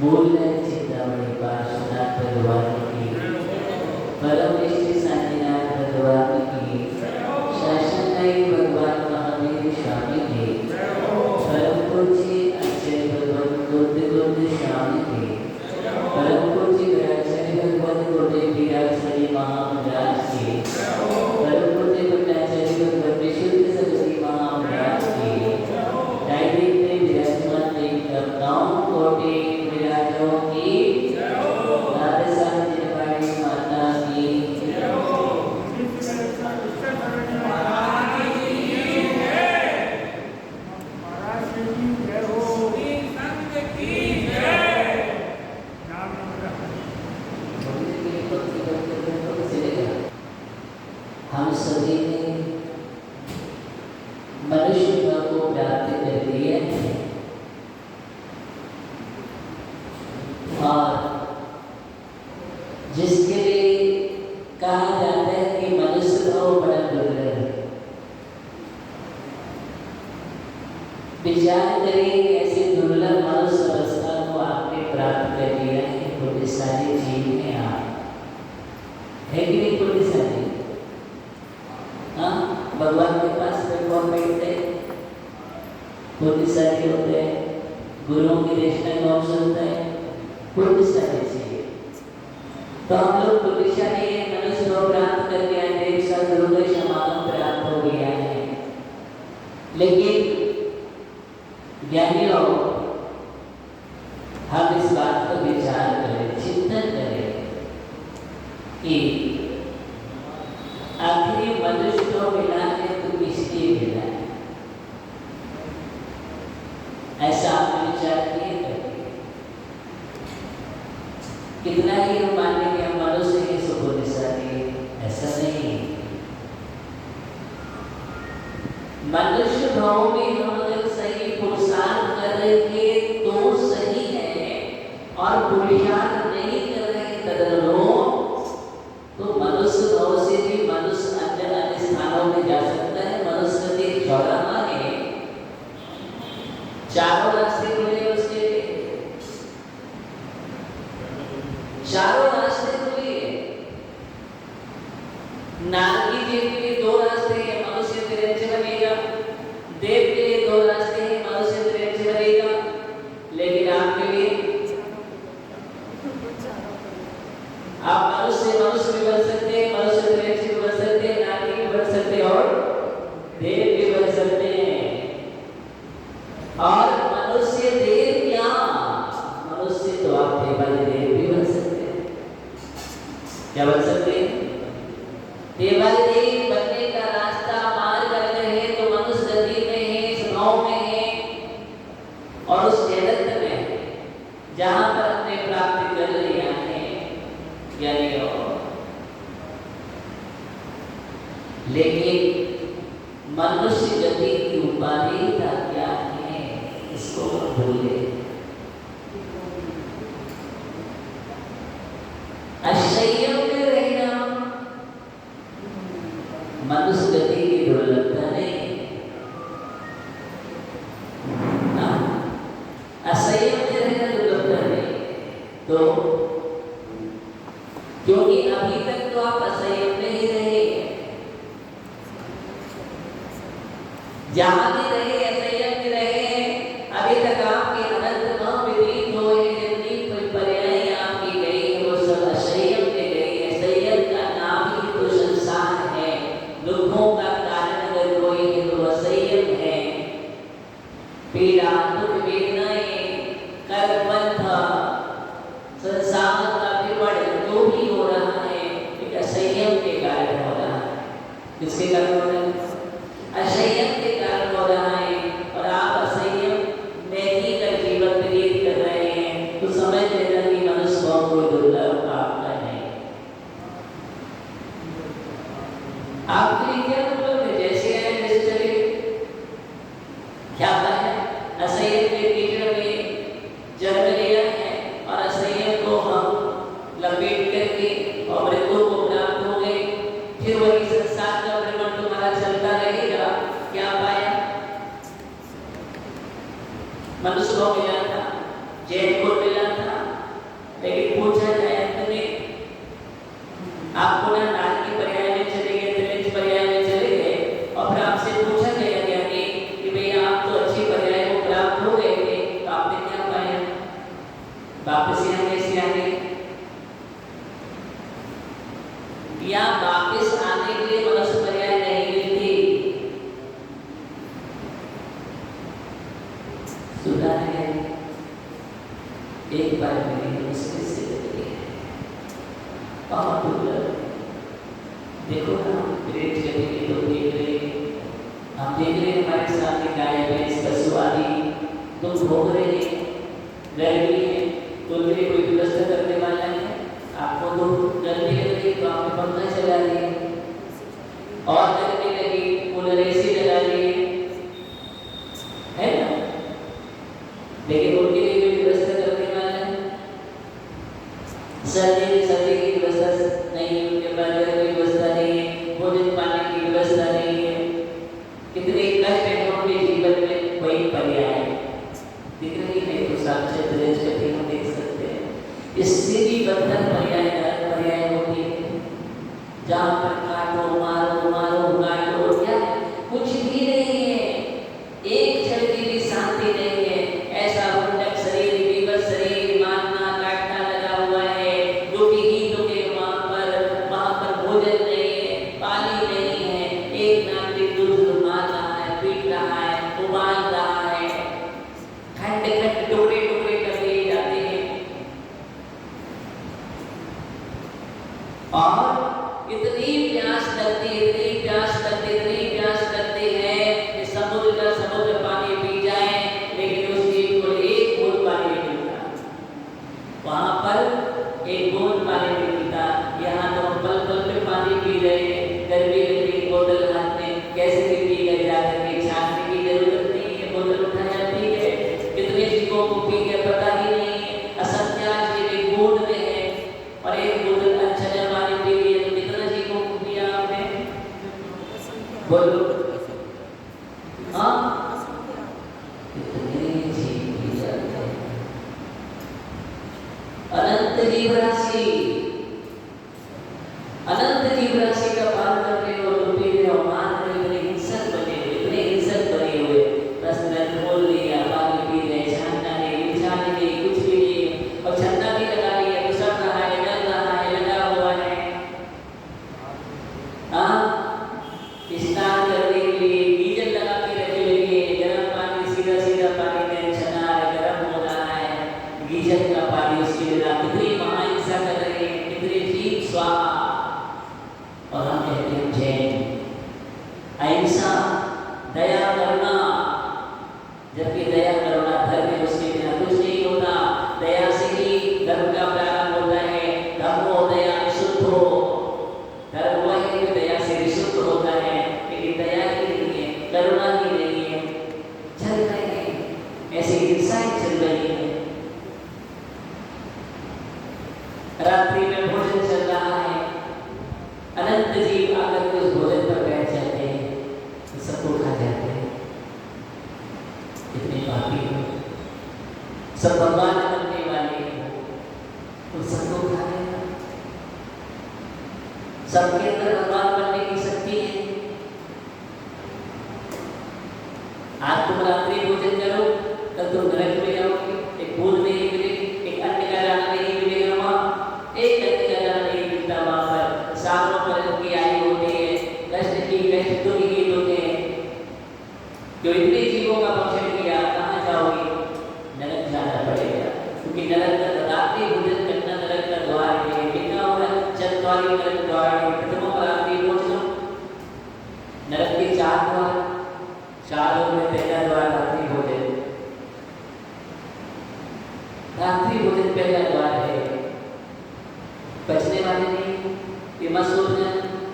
मूल्य चिंतामणि पार्श्वनाथ भगवान की, परम निष्ठ साईनाथ भगवान की, शासनदायी भगवान महावीर स्वामी की, परम पूज्य आचार्य भगवान बुद्ध स्वामी की, परम पूज्य आचार्य भगवान गोटे महाराज की, परम पूज्य भट्टाचार्य भगवान विशुद्ध सरस्वती महाराज की, डायरेक्ट में विराजमान देवताओं कोटि विराजों की, राधे साधे वाली माता की, हम सभी ने मनुष्य को प्राप्त कर लिया है और जिसके लिए कहा जाता है कि मनुष्य भाव बड़ा दुर्लभ है। विचार करिए ऐसे दुर्लभ मनुष्य अवस्था को आपने प्राप्त कर लिया है। पुण्य सारी जीव में आप है कि नहीं? पुण्य सारी भगवान के पास में कौन बैठते हैं? पुण्यशाली होते हैं। गुरुओं की देशना कौन सुनता है? पुण्यशाली चाहिए। तो हम लोग पुण्यशाली है, मनुष्य को प्राप्त कर लिया है, देव सदगुरु का समागम प्राप्त हो गया है। लेकिन ज्ञानियों, हम इस बात पर विचार करें, चिंतन करें कि आखिरी मनुष्य को मिला है तो किसलिए मिला है? ऐसा आपने विचार किए कभी? कितना ही हम माने कि हम मनुष्य के सुपुण्यशाली, ऐसा नहीं। मनुष्य भाव में हम अगर सही पुरुषार्थ करेंगे तो सही है, और पुरुषार्थ नहीं कर रहे तदनुरूप तो मनुष्य भाव से भी मनुष्य अन्य स्थानों में जा सकता है। मनुष्य के चौराहा है, चारों रास्ते खुले उसके लिए, चारों रास्ते खुले। नारकी जी के लिए दो रास्ते हैं, मनुष्य ट्रेन से बनेगा। देव के लिए दो रास्ते हैं, मनुष्य ट्रेन से बनेगा। लेकिन आपके लिए आप मनुष्य भी बन सकते हैं, मनुष्य ट्रेन से भी बन सकते हैं, नारकी भी बन सकते हैं और देव भी बन सकते हैं। और मनुष्य देव क्या, मनुष्य तो आप देवाली देव भी बन सकते हैं। क्या बन सकते हैं? देवाली देव बनने का रास्ता मार्ग अगर है तो मनुष्य गति में है, स्वभाव में है, और उस जगत में जहां पर हमने प्राप्ति कर लिया है, यानी लेकिन मनुष्य गति की उपाधि का क्या है, इसको भूले। असंयम में रहना मनुष्य गति की दुर्लभता नहीं। असंयम में रहना दुर्लभता नहीं। तो क्योंकि अभी तक तो आप असंयम में ही रहे, जहां भी रहे असंयम में रहे। अभी तक आपके अनंत विपरीत हुए जितनी पर्याय आपकी गई वो सब असंयम में गई। असंयम का नाम ही तो संसार है। दुखों का कारण अगर कोई है तो असंयम है। पीड़ा, दुख, वेदनाएं, कर्म बंधन, संसार का विपण जो भी हो रहा है एक असंयम के कारण हो रहा है। किसके कारण हो रहा है? असंयम के कारण हो रहा है। और आप असंयम में ही कर जीवन व्यतीत कर रहे हैं तो समझ लेना कि मनुष्य भाव कोई दुर्लभ आपका नहीं। आपके लिए क्या दुर्लभ है? जैसे आए जैसे चले। क्या है? असंयम के कीचड़ में जन्म लिया है और असंयम को हम लपेट करके और मृत्यु को प्राप्त हो गए। फिर वही संसार का भ्रमण तुम्हारा चलता मिला था, जैनपुर मिला था, लेकिन पूछा जाए अंत में आपको ना नाल की पर्याय में चले गए, त्रिलिंग पर्याय में चले गए और फिर आपसे पूछा गया ज्ञानी कि भैया आप तो अच्छी पर्याय को प्राप्त हो गए थे, तो आपने क्या पाया? वापस यहाँ कैसे आ गए? या वापस आने के लिए मनुष्य पर्याय नहीं मिलती? सुना है एक बार मिली मुश्किल से मिली है, बहुत दुर्लभ। देखो ना ग्रेट जगह के लोग देख रहे, हम देख रहे हमारे सामने गाय भैंस पशु आदि तुम भोग रहे गर्मी है, तो मेरे कोई व्यवस्था करने वाला है? आपको तो गर्मी लग रही तो आपने पंखा चला दिया, और गर्मी लगी कूलर एसी लगा लिए, है ना? लेकिन उनके लिए कोई व्यवस्था करने वाला है? सर्दी की व्यवस्था नहीं है, उनके पास कोई व्यवस्था नहीं है, भोजन पानी की व्यवस्था नहीं है। कितने कष्ट है उनके जीवन में, वही पर्याय दिख रही है तो साक्षात दृष्टि हम देख सकते हैं। इससे भी बदतर पर्याय होती है, जहाँ पर काटो मारो मारो काटो, क्या कुछ भी नहीं है, एक क्षण की भी शांति नहीं है। ऐसा मुंडक शरीर, विवश शरीर, मारना काटना लगा हुआ है, दुखी ही दुखे वहाँ पर भोजन नहीं है, पानी नहीं है, एक नागरिक दूध मार रहा है, पीट रहा है, उबाल रहा है, खंड खंड टुकड़े टुकड़े कर दिए जाते हैं। और इतनी प्यास लगती है, इतनी प्यास लगती, इतनी प्यास लगती है कि समुद्र का समुद्र पानी पी जाए, लेकिन उस जीव को एक बूंद पानी नहीं मिलता, वहां पर एक बूंद पानी नहीं मिलता। यहाँ तो हम पल पल पे पानी पी रहे हैं, गर्मी लग रही, बोतल हाथ में कैसे भी पी गए, जाकर के छानने की जरूरत नहीं है, बोतल उठाया पी गए। कितने जीवों को पी गए पता ही नहीं है, असंख्यात जीव एक बूंद में है, और एक बोतल अच्छा पानी पी लिए तो कितना जीवों को पिया आपने? बोलो हाँ, कितने जीव पी जाते हैं। अनंत जीव राशि, अनंत जीव राशि का पालन करने और पी रहे और मान रहे, इतने हिंसक बने हुए, इतने हिंसक बने हुए, बस नल खोल लिया, पानी पी रहे, छानना नहीं, बिछाने नहीं, कुछ भी नहीं, और छन्ना भी लगा लिया तो सब रहा है, डर रहा है, लगा हुआ है। हाँ, स्नान करने के लिए गीजर लगा के रखे हुए हैं, गर्म पानी सीधा सीधा पानी में छना है, गर्म हो रहा है, गीजर का पानी उसके लिए कितनी महाहिंसा कर रहे हैं, कितने जीव स्वाहा। और हम कहते हैं जैन अहिंसा, दया करना, जबकि दया करुणा धर्म है, उसके बिना कुछ नहीं होता। दया से ही धर्म का प्रारंभ होता है। धर्मो दया विशुद्ध हो, धर्म वह है कि दया से विशुद्ध होता है, लेकिन दया ही नहीं है, करुणा ही नहीं है, चल रहे हैं ऐसी हिंसाएं चल रही है। रात्रि में भोजन चल रहा है, अनंत जीव आकर के उस भोजन पर बैठ जाते हैं, सबको खा जाते हैं। इतने पापी हो, सब भगवान बनने वाले हो, उन सबको खा लेना। सबके अंदर भगवान बनने की शक्ति है। आज तुम रात्रि भोजन करो, कल तुम नरक में जाओगे, एक बूंद नहीं मिलेगी, एक अन्न का दाना नहीं मिलेगा, वहाँ एक अन्न का दाना नहीं मिलता, वहाँ पर सालों पर की आयु होती है, कष्ट की कष्ट दुख की दुख है। जो इतने जीवों का भक्षण किया, कहाँ जाओगे? नरक जाना पड़ेगा, क्योंकि नरक का रात्रि भोजन करना नरक का द्वार है, लिखा हुआ चतवारी नरक द्वार है। प्रथम रात्रि भोजन, नरक के 4 द्वार, 4 में पहला द्वार रात्रि भोजन, रात्रि भोजन पहला द्वार है। बचने वाले नहीं, ये मत सोचना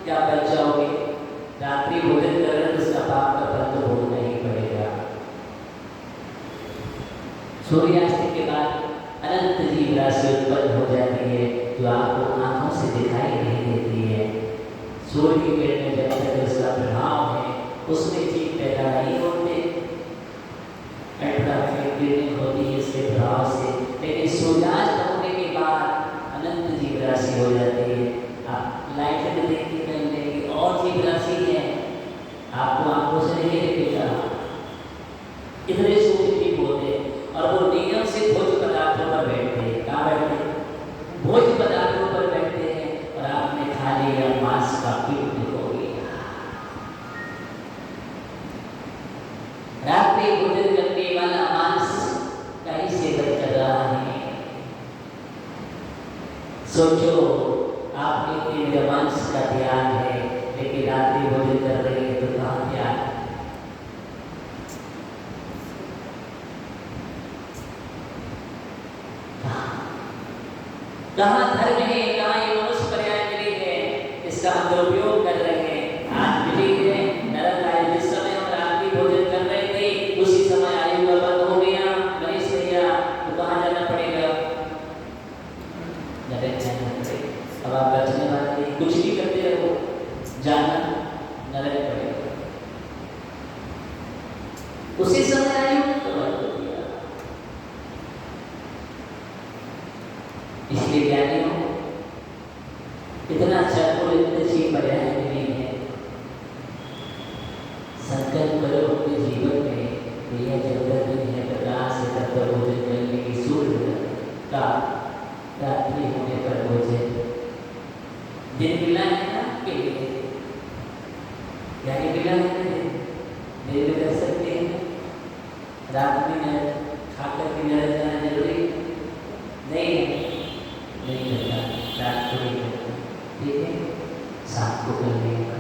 क्या बच जाओगे, रात्रि भोजन कर रहे तो उसका पाप का फल तो भोगना ही पड़ेगा। सूर्यास्त के बाद अनंत जीव राशि उत्पन्न हो जाती है, जो आपको आंखों से दिखाई नहीं देती है। सूर्य की किरणें जब तक उसका प्रभाव है, उसमें जीव पैदा नहीं होते। अल्ट्रावायलेट किरणें होती है इसके प्रभाव से, लेकिन सूर्यास्त होने के बाद अनंत जीव राशि हो जाती है। आप लाइट में देखते रहेंगे और जीव राशि है, आपको आंखों से नहीं दिखेगा, इतने सूक्ष्म जीव होते हैं और वो नियम से भोज्य पदार्थों पर बैठते हैं। कहाँ बैठते हैं? भोज्य पदार्थों पर बैठते हैं और आपने खा लिया मांस का कीट हो गया। रात्रि भोजन करने वाला मांस का ही सेवन कर रहा है। सोचो आपने मेरे मांस का ध्यान है, लेकिन रात्रि भोजन कर रहे हैं तो कहाँ ध्यान? कहाँ धर्म है, कहाँ ये मनुष्य पर्याय मिली है, इसका हम दुरुपयोग कर रहे हैं। आज मिली है नरक आयु, जिस समय हम रात्रि भोजन कर रहे थे उसी समय आयु का बंद हो गया। गणेश भैया तो कहाँ जाना पड़ेगा? नरक जाना पड़ेगा। अब आप बचने वाले कुछ भी करते रहो, जाना नरक पड़ेगा। उसी समय आयु का बंद हो गया। इसलिए ज्ञानी हो, इतना अच्छा कोई अच्छी पर्याय नहीं है। संकल्प करो अपने जीवन में, यह जगत में है प्रकाश से तत्पर भोजन करने की, सूर्य का रात्रि होने पर भोजन। दिन मिला है ना के लिए, ज्ञानी मिला है, दिन में कर सकते हैं, रात में खाकर के नरक जाना जरूरी नहीं करता, रात को नहीं करता, ठीक है, शाम को कर लेगा।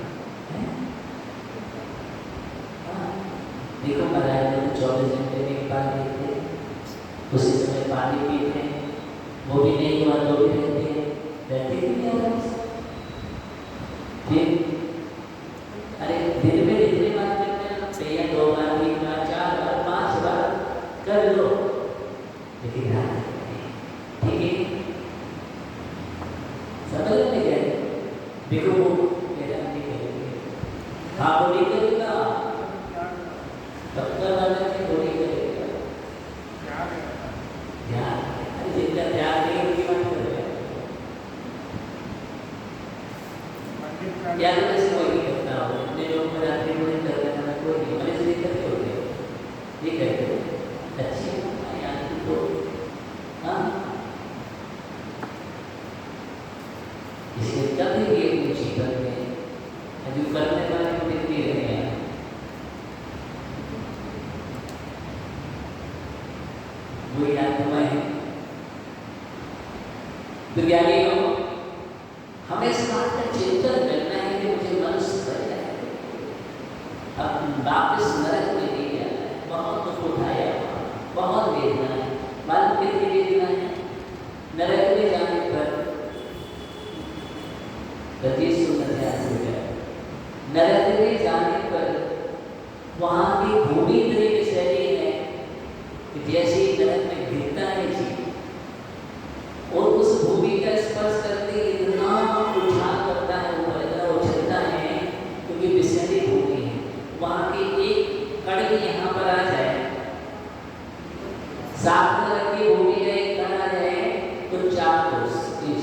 देखो महाराज लोग 24 घंटे में एक बार देते हैं, उसी समय पानी पीते हैं, वो भी नहीं हुआ तो भी रहते ही नहीं आराम से। फिर अरे दिन में जितनी बार करते हैं भैया 2 बार 3 बार 4 बार 5 बार कर लो, लेकिन रात ठीक है, समझ में क्या है? देखो वो मेरा नहीं करेंगे, हाँ वो नहीं करेगा, डॉक्टर वाला की वो नहीं करेगा, ध्यान जितना ध्यान नहीं उनकी बात कर रहे हैं, या तो ऐसे कोई नहीं करता हो, इतने लोग में रात्रि भोजन करते हैं ना, कोई नहीं, मैंने से करते होते हैं, ये कहते हैं अच्छी यानी तो हाँ, इसलिए कभी भी अपने जीवन में जो करने वाले को देखते रहे हैं, वो आत्मा है। तो ज्ञानी हो, हमें इस बात का चिंतन करना है कि मुझे मनुष्य बनना है, अब वापस नरक में नहीं जाना है। बहुत दुख उठाया, बहुत वेदना है, मालूम कितनी वेदना है नरक में जाने पर। नरक में जाने पर वहाँ की भूमि इतनी विषैली है कि जैसे ही नरक में गिरता है जीव और उस भूमि का स्पर्श करते इतना उछाल करता है, ऊपर इतना उछलता है, क्योंकि विषैली भूमि है। वहाँ की एक कण भी यहाँ पर आ जाए, साफ नरक की भूमि का एक कण आ जाए तो 4 कोस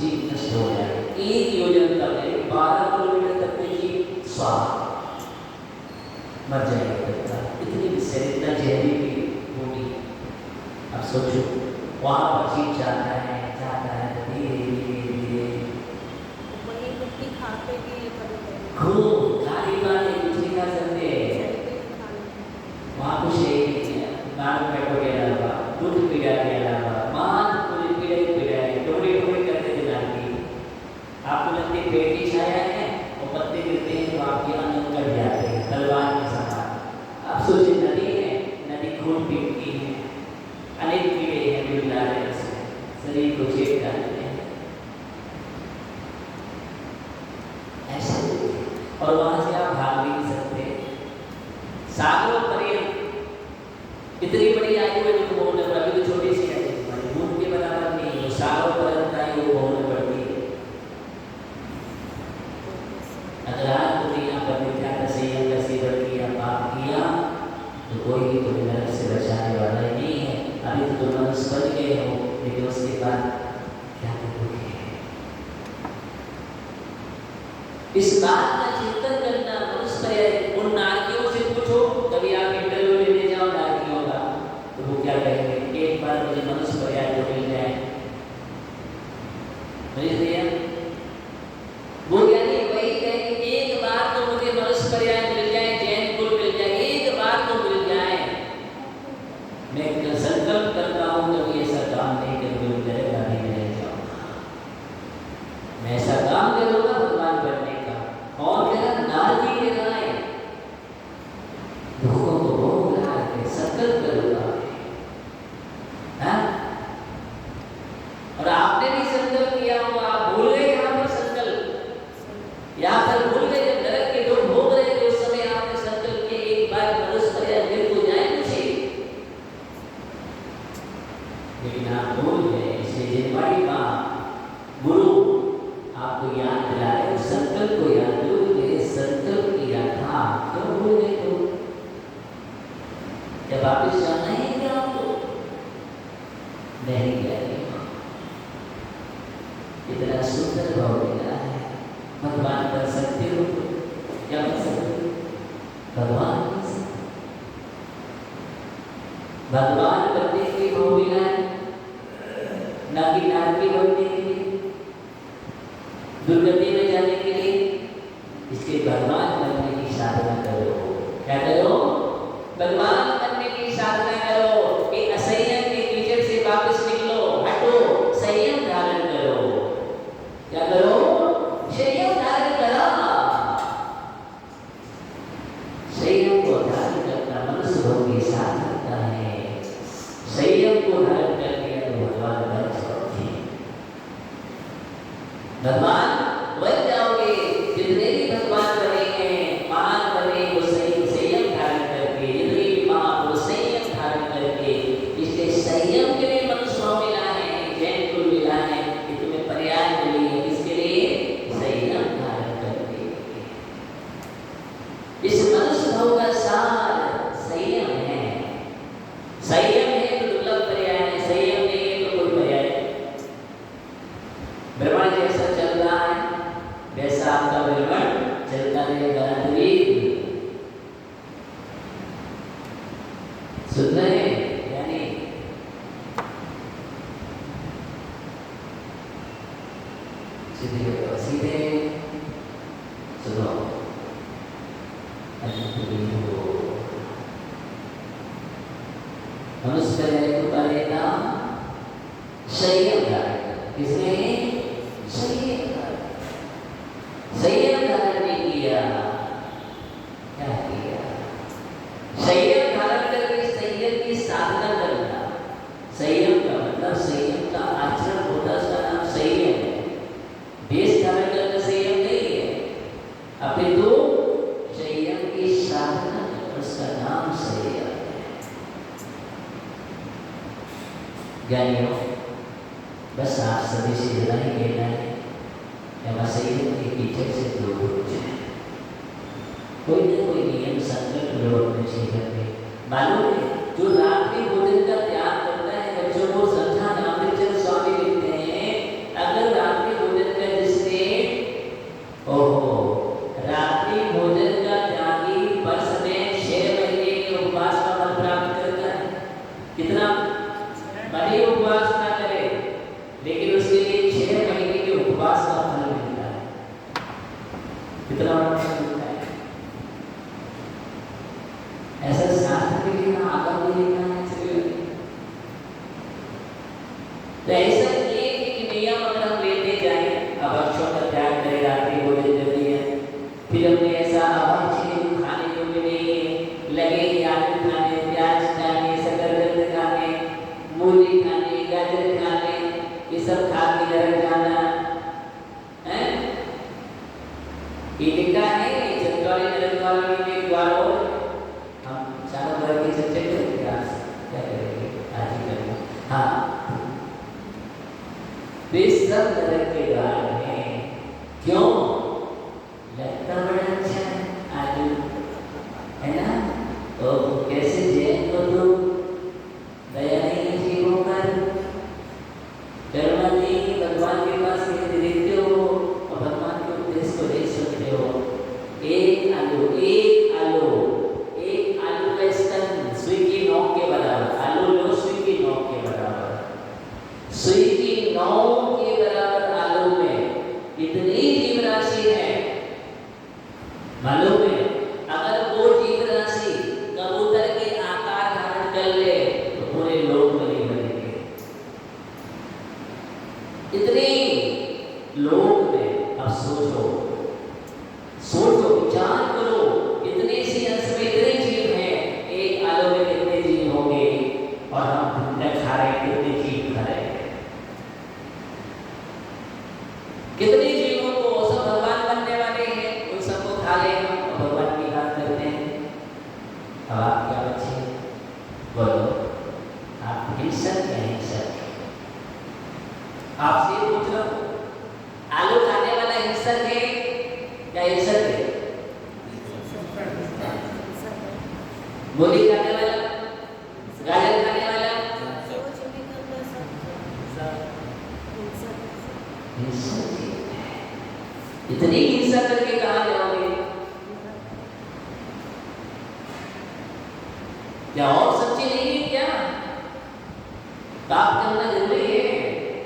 जीव नष्ट हो जाए। एक योजन तक 12 किलोमीटर तक के जीव स्वाहा मर जाएगा। इतनी विषैली, इतना जहरीली भूमि। अब सोचो वहाँ पर जीव जाता है धीरे धीरे खूब खाली वाले कुछ नहीं खा सकते, वहाँ कुछ नहीं है, नाक पेटों के अलावा, दूध पीड़ा के अलावा, मान पूरी पीड़ा ही पीड़ा है, टोड़ी टोड़ी करते दिलाती। आपको लगती है पेट की छाया है और पत्ते गिरते हैं तो आपके अन्न कट जाते हैं तलवार के समान। आप सोचिए नदी है, नदी खून पीती है, अनेक कीड़े हैं जो ला रहे हैं शरीर को चेप डालते हैं ऐसे, और वहां से आप भाग भी नहीं सकते। सागरों पर्यंत इतनी बड़ी आयु है जो बोलने पर, अभी तो छोटी सी आयु है, भूख के बराबर नहीं है, सागरों पर्यंत आयु बोलने पड़ती है। अगर आज तुमने यहाँ पर मिथ्या का सेवन किया, पाप किया, तो कोई भी तुम्हें नरक से बचाने वाला समझ गए हो, लेकिन उसके बाद क्या करोगे? इस बात का चिंतन करना मनुष्य है। उन नारकियों से पूछो, कभी आप इंटरव्यू लेने जाओ नारकियों का, तो वो क्या कहेंगे? एक बार मुझे मनुष्य पर्याय तो मिल जाए। मिल गया वो ज्ञानी वही कहेंगे, एक बार तो मुझे मनुष्य पर्याय मिल जाए, जैन कुल मिल जाए, एक बार तो मिल जाए। मैं संकल्प करता हूँ कभी ऐसा काम नहीं करूँगा, डरेगा नहीं रह जाऊँगा। मैं ऐसा काम करूँगा भगवान बनने का। और मेरा नारकी के राय दुखों को भोग रहा है, संकल्प करूँगा। और आपने भी संकल्प किया होगा, आप भूल गए यहाँ पर संकल्प, यहाँ पर भूल गए जब नरक के दुख भोग रहे थे, उस समय आपने संकल्प किया एक बार मनुष्य पर्याय मिल तो जाए मुझे, लेकिन आप भूल गए। इसलिए हमारी माँ गुरु आपको याद दिला रहे, संकल्प को याद करो, मेरे संकल्प किया था, क्यों भूल गए तो? जब वापिस जाना है क्या आपको? नहीं गया। इतना सुंदर भाव मिला है, भगवान बन सकते हो? क्या बन सकते हो? भगवान बन सकते हो। भगवान बनने के लिए भाव मिला है, ना कि नारकी बनने के लिए, दुर्गति में जाने के लिए। इसके भगवान बनने की साधना करो। क्या करो? भगवान बनने की साधना करो। कि असंयम के कीचड़ से वापस निकलो, हटो, संयम धारण करो। क्या करो? संयम धारण करो। संयम को धारण करना मनुष्य भाव की साधना है। संयम को धारण कर लिया तो भगवान बन जाओगे। भगवान बन जाओगे। जितने भी भगवान बने हैं, महान बने, वो संयम धारण करके, जितने भी महान वो संयम धारण करके। इसलिए संयम के लिए मनुष्य भाव मिला है, जैन कुल मिला है, कि तुम्हें पर्याय मिली है। किसके लिए? संयम धारण करके। इस मनुष्य भाव का सार संयम है। संयम है तो दुर्लभ पर्याय है, संयम नहीं है तो कोई पर्याय नहीं। ब्रह्मांड जैसा चल रहा है वैसा आपका ब्रह्मांड चलता रहेगा। सुन रहे हैं यानी सीधे सुनो। मनुष्य को करेगा संयम धारण। किसने? संयम धारण नहीं किया। क्या किया? संयम धारण करके संयम की साधना करना। संयम का मतलब संयम का आचरण होता है, उसका नाम संयम है। वेश धारण करना संयम नहीं है, अपितु संयम की साधना करना, उसका नाम संयम है। ज्ञानियों, बस आप सभी से इतना ही कहना है, संयम के पीछे से दूर हो जाए। कोई ना कोई नियम संकल्प लो अपने जीवन में। मालूम है, जो रात्रि भोजन का त्याग करता है, बच्चों को समझाना। अमृतचंद स्वामी लिखते हैं, अगर रात्रि भोजन का जिसने रात्रि भोजन का त्यागी वर्ष में 6 महीने के उपवास का फल प्राप्त करता है। कितना बड़े उपवास ना करे, लेकिन उसके लिए 6 महीने के उपवास का फल मिलता है। कितना बड़ा फल मिलता है? ऐसा शास्त्र में लिखा, आगम में लिखा है। तो ऐसा एक नियम अगर हम लेते जाए, अभक्षों का त्याग करें, रात्रि भोजन कर दिया, फिर हमने ऐसा अभक्ष खाने योग्य नहीं लगे, आलू खाने, प्याज खाने, शकरकंद खाने, मूली खाने, गाजर खाने, ये सब खा के नरक जाना है। ये लिखा है चंद्रवाली नरक वाले में द्वारों। हम चारों वर्ग की चर्चा करेंगे आज, क्या करेंगे आज ही करेंगे। हाँ, सब नरक के द्वार में। क्यों? लगता बड़ा अच्छा है आलू, है ना? तो कैसे जैन को तो दया नहीं है जीवों पर, आपसे पूछ रहा हूँ, आलू खाने वाला हिंसक है या हिंसक है? मूली खाने वाला, गाजर खाने वाला हिंसक है। इतनी हिंसा करके कहाँ जाओगे? क्या और सच्ची नहीं है क्या? पाप करना जरूरी है,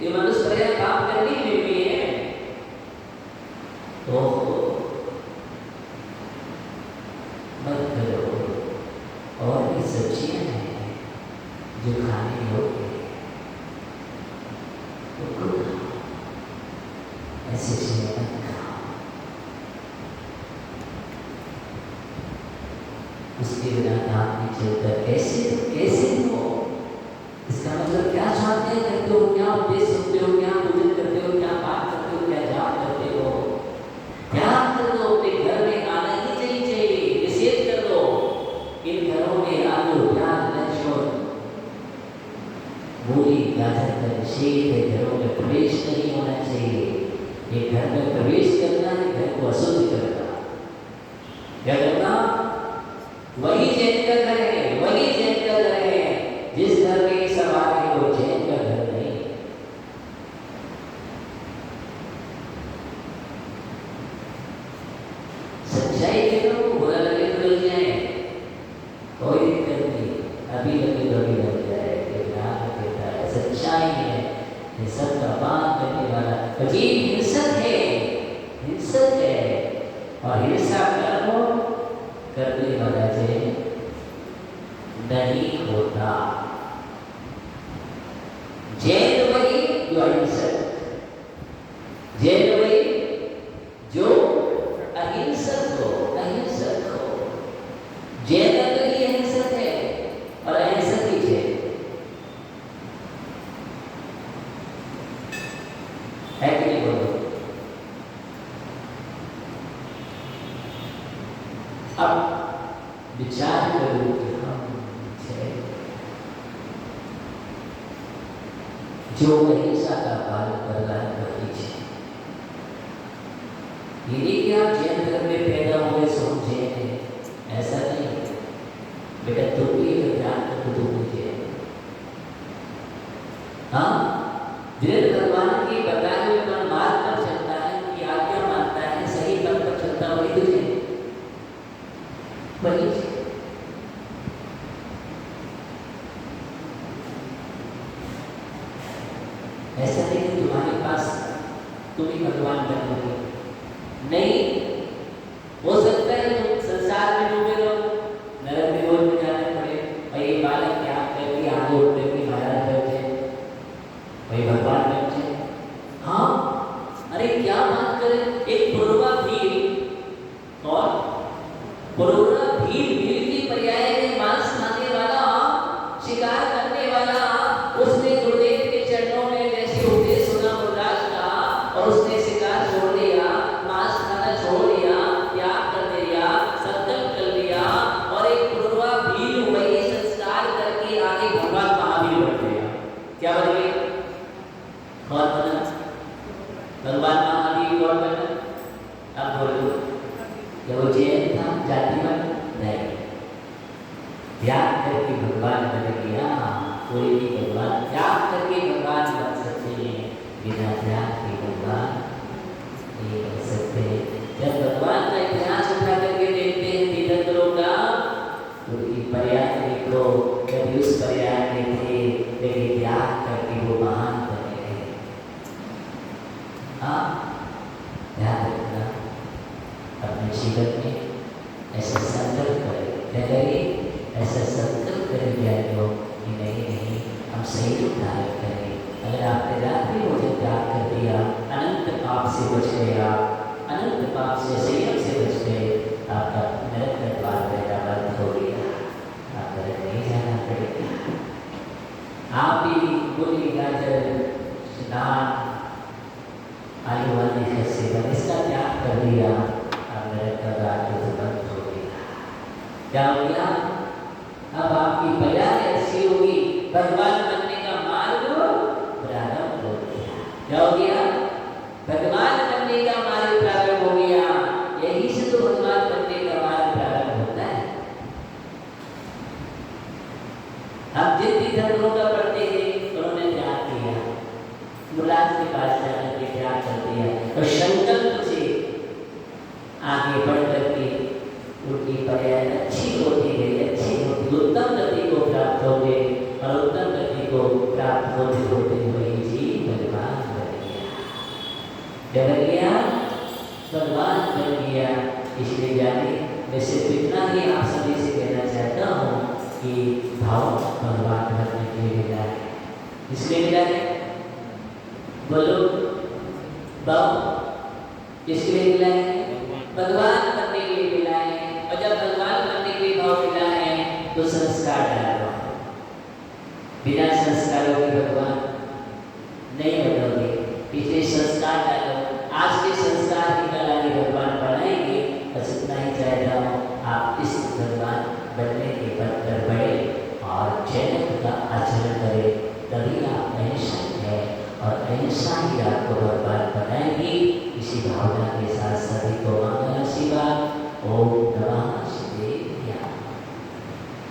ये मनुष्य पर पाप करनी जरूरी है। ओहो, मत करो। और भी सब्जियां हैं जो खाने योग्य है, ऐसे चीजें मत खाओ। उसके बिना काम नहीं चलता। कैसे हो? इसका मतलब क्या चाहते हैं, करते हो क्या, उद्देश्य होते हो क्या, पूजन करते हो क्या, पाठ करते हो क्या, जाप करते हो क्या, कर दो। अपने घर में आना ही चाहिए, निषेध कर दो। इन घरों में आलू प्याज लहसुन मूली गाजर का निषेध है, घरों में प्रवेश नहीं होना चाहिए। ये घर में प्रवेश करना है, घर को अशुद्ध करना। क्या करना? वही जैन का घर है, वही जैन का घर है। जिस घर में सवार है वो जैन का घर नहीं। सच्चाई के लोग बुरा लगे तो लग जाए, कोई दिक्कत नहीं। अभी लगे तो अभी लग जाए, कहता है सच्चाई है। ये सब का पान करने वाला अजीब हिंसक है और हिंसा करने वाला जैन नहीं होता। जैन वही जो अहिंसक, जैन वही जो अहिंसक हो। जैन तो ही अहिंसक है और अहिंसक ही जैन है कि नहीं? बोलो। अब विचार करो कि हम जो अहिंसा का पालन कर रहा है वही है। ये नहीं कि आप जैन धर्म में पैदा हुए सो हम जैन हैं, ऐसा नहीं। बेटा तुम भी ज्ञान को तुम भी जैन। हाँ, जिन्हें भगवान की बताए हुए मार्ग पर चलता है, कि आज्ञा मानता है, सही पथ पर चलता, वही तुझे वही। ऐसा नहीं कि तुम्हारे पास तुम ही भगवान बनोगे, नहीं। हो सकता है तुम संसार में डूबे रहो, नरक में रोज में जाने पड़े, और ये बालक क्या करके आगे उठते कि महाराज बचे, वही भगवान बचे। हाँ, अरे क्या बात करें। एक पुरवा भील, और पुरवा भील की पर्याय में मांस खाने वाला, शिकार करने वाला, उसने गुरुदेव के चरणों में जैसे उपदेश सुना मुरदास का, और उसने शिकार छोड़ दिया, मांस खाना छोड़ दिया, त्याग कर दिया, संकल्प कर लिया, और एक पुरवा भील वही संस्कार करके आगे भगवान महावीर बन गया। क्या बन गया? कौन बना? भगवान महावीर कौन बना? अब बोलो, क्या वो जैन था, जातिवाद? नहीं, त्याग करके भगवान बन गया। कोई भी भगवान त्याग करके भगवान बन सकते हैं, बिना त्याग के भगवान नहीं बन सकते। जब भगवान का इतिहास उठा करके देखते हैं तीर्थंकरों का, तो उनकी पर्याय देखो, कभी उस पर्याय में थे, लेकिन त्याग करके वो महान बने हैं। हाँ, ध्यान रखना, अपने जीवन में ऐसा संकल्प करें। क्या करिए? ऐसा संकल्प करें ज्ञानियों कि नहीं, हम सही रूप धारण करें। अगर आपने रात्रि भोजन त्याग कर दिया, अनंत पाप से बच गए, आप अनंत पाप से, संयम से बच गए, आपका नरक का द्वार पहला बंद हो गया, आप नरक नहीं जाना पड़ेगा। आप भी मूली गाजर दाल आलू वाली सेवन इसका त्याग कर दिया, आप नरक का द्वार बंद हो गया। क्या हो गया? अब आपकी पर्याय ऐसी होगी, भगवान बनने का मार्ग प्रारंभ हो गया। क्या हो गया? भगवान बनने का मार्ग प्रारंभ हो गया। यही से तो भगवान बनने का मार्ग प्रारंभ होता है। हम जिन तीर्थंकरों का पढ़ते थे उन्होंने त्याग किया, मुराद के पास जाकर के त्याग कर दिया और संकल्प से आगे बढ़ करके उनकी पर्याय अच्छी होती गई, अच्छी होती, उत्तम गति को प्राप्त हो गए और उत्तम गति को प्राप्त होते होते हुए जी भगवान बन गया। क्या बन गया? भगवान बन गया। इसलिए जाने मैं सिर्फ इतना ही आप सभी से कहना चाहता हूँ कि भाव भगवान बनने के लिए मिला है। इसलिए मिला है, बोलो भाव किसके लिए मिला है? भगवान बनने के लिए मिला है। और जब भगवान बनने के लिए भाव मिला है तो संस्कार डालो। बिना संस्कारों के भगवान नहीं बनोगे, इसलिए संस्कार डालो। आज के संस्कार की कला के भगवान बनाएंगे। बस इतना ही चाहता हूँ आप इस भगवान बनने के पद पर बढ़े और जगत का आचरण करें, तभी आप ऐसा है और ऐसा ही आपको भगवान बनाएंगे। इसी भावना के साथ सभी को मंगल आशीर्वाद। ओम